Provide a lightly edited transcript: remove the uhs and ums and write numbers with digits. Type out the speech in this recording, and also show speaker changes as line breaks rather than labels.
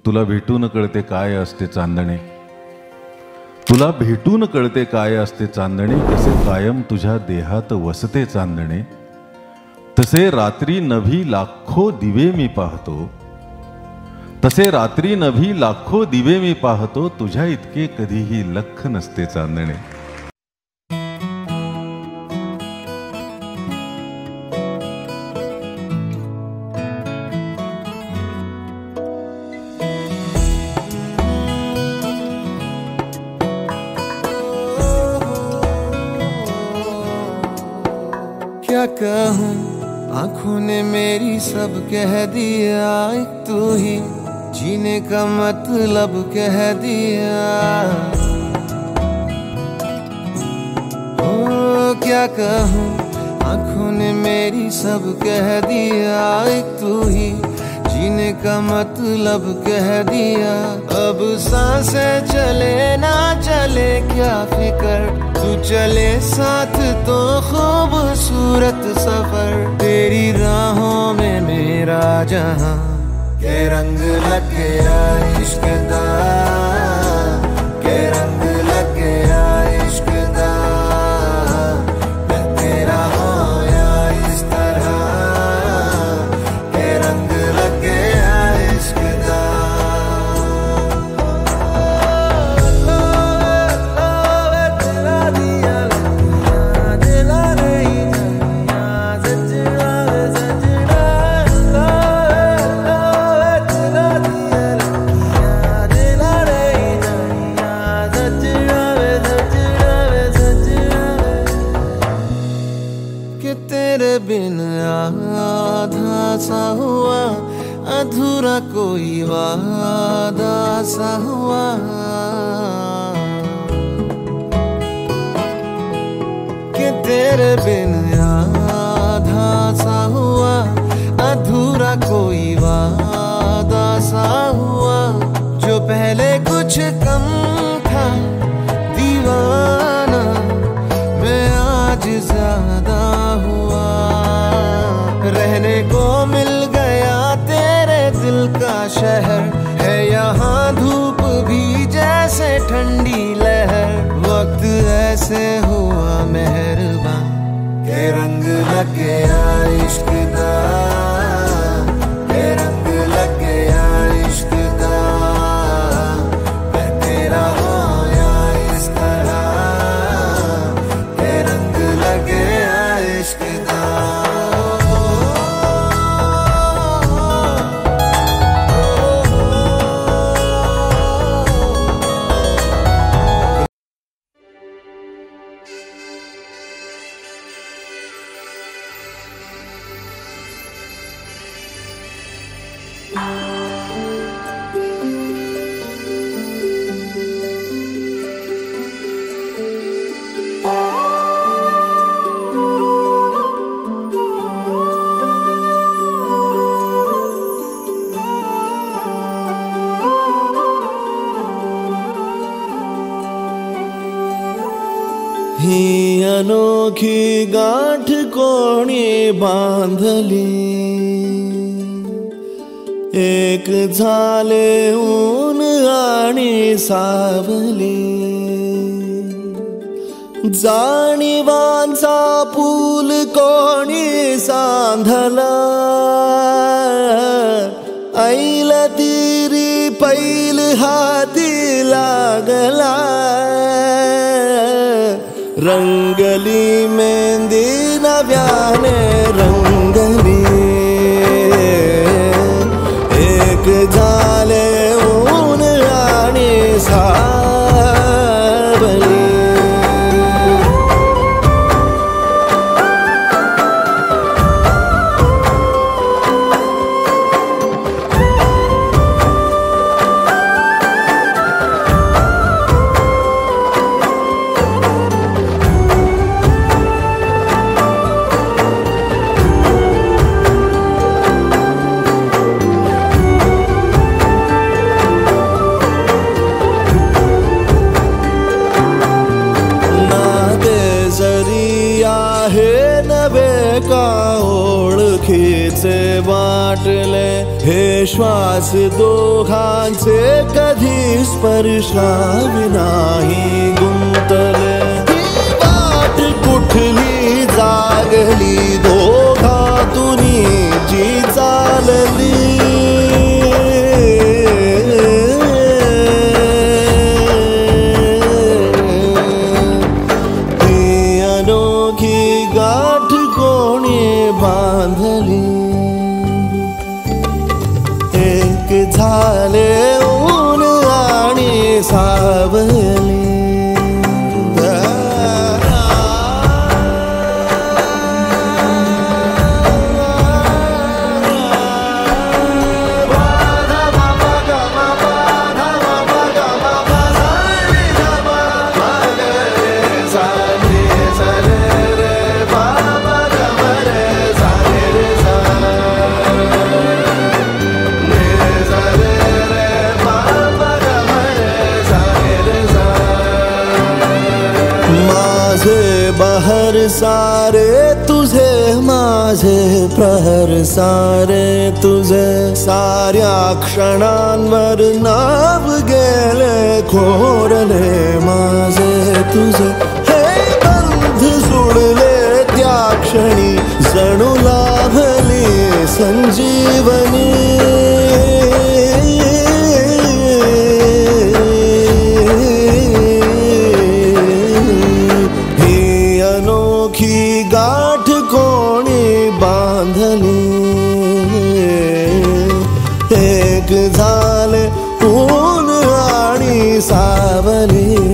तुला भेटून कळते काय असते चांदणे, तुला भेटून कळते काय असते चांदणे, कसे कायम तुझ्या देहात वसते चांदणे, तसे रात्री नभी लाखो दिवे मी पाहतो, तसे रात्री नभी लाखो दिवे मी पाहतो, तुझ्या इतके कधीही लख नसते चांदणे.
क्या कहूँ आँखों ने मेरी सब कह दिया, एक तू ही जीने का मतलब कह दिया. ओ क्या कहूँ आँखों ने मेरी सब कह दिया, एक तू ही जीने का मतलब कह दिया. अब सांसें चले ना चले क्या फिकर, तू चले साथ तो खूबसूरत सफर. तेरी राहों में मेरा जहां के रंग लग गया इश्क दा, के रंग लग गया इश्क दा. मैं तेरा होया इस तरह, के रंग लग गया इश्क दा. बिन आधा सा हुआ अधूरा कोई वादा सा हुआ. कि तेरे बिन आधा सा हुआ अधूरा कोई वादा सा हुआ. जो पहले कुछ कम था दीवाना, मैं आज ज्यादा हुआ. रहने को मिल गया तेरे दिल का शहर, है यहाँ धूप भी जैसे ठंडी लहर. वक्त ऐसे हुआ मेहरबान के रंग लग गया इश्क दा, के रंग लग गया इश्क दा. मैं तेरा होया इस तरह, के रंग लग गया इश्क दा. ही अनोखी गांठ कोणी बांधली, एक झाले ऊन आणि सावली. जाणीवांचा पूल कोणी सांधला, ऐल तिरी पैल हाती लागला. रंगली मेहंदी नव्याने रंगली, एक झाले ऊन आणि सावली. ओळखीचे वाटले हे श्वास दोघांचे कधी स्पर्शाविनाही गुंतले. वाट कुठली जागली दोघातुनी जी चालली, ही अनोखी गाठ कोणी बांधली. एक झाले ऊन आणि सावली. बहर सारे तुझे माझे प्रहर सारे तुझे, साऱ्या क्षणांवर नाव गेले खोरले माझे तुझे. हे बंध जुळले त्या क्षणी जणू लाभली संजीवनी. अनोखी गाठ कोणी बांधली, एक झाले ऊन आणि सावली.